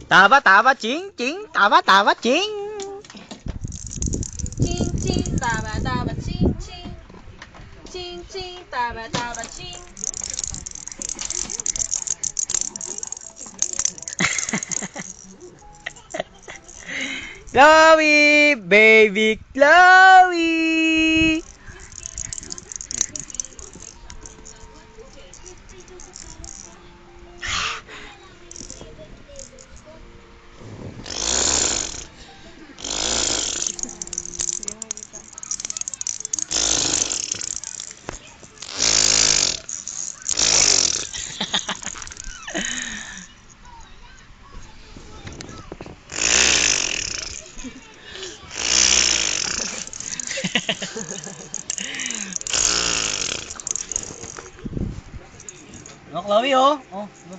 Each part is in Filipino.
Taba, taba, ching, ching. Taba, taba, ching. Ching ching, taba taba ching ching. Ching ching, taba taba ching. Chloe, baby Chloe. Oh, Chloe, oh. Oh, good.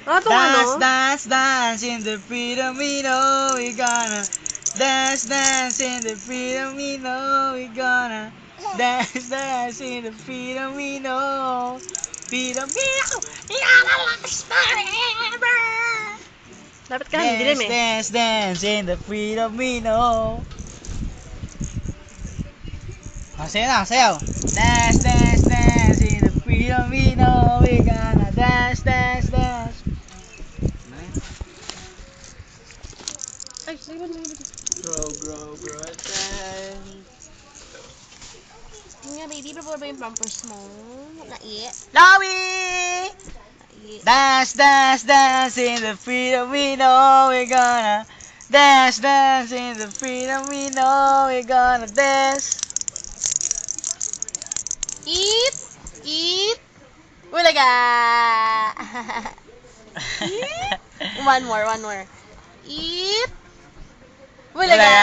Ano tong Dance, ano? dance, dance in the freedom we know we gonna dance, dance in the freedom we know we gonna dance, dance in the freedom we know. Freedom we know, we gonna last forever. Dapat ka dilim Dance, eh. dance, dance in the freedom we know. Sayaw na, sayaw. Dance, dance, dance in the freedom we know we gonna dance, dance, dance. Ay, liban, liban. Grow, dance. Nga, baby, pa ba yung pampers mo? Naiit. Chloe! Naiit. Dance, dance, dance in the freedom we know we're gonna dance, dance in the freedom we know we're gonna dance. Eat! Eat! Ulaga! One more, one more. Eat! Ulaga!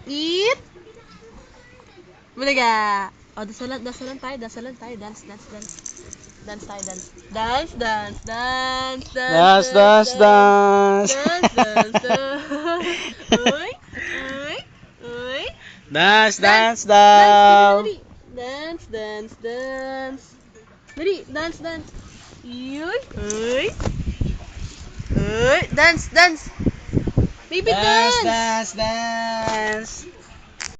Eat! Ulaga! O, dasalan tayo, dasalan tayo. Dance, dance, dance. Dance tayo, dance. Dance, dance, dance, Dance, dance, dance. Dance, dance, dance. Uy, uy, uy. Dance, dance, Dance, daw. dali, dance, dance, dance. Dali, dance, dance. Uy, uy. Uy, dance, dance. Baby, Dance, dance. dance, dance.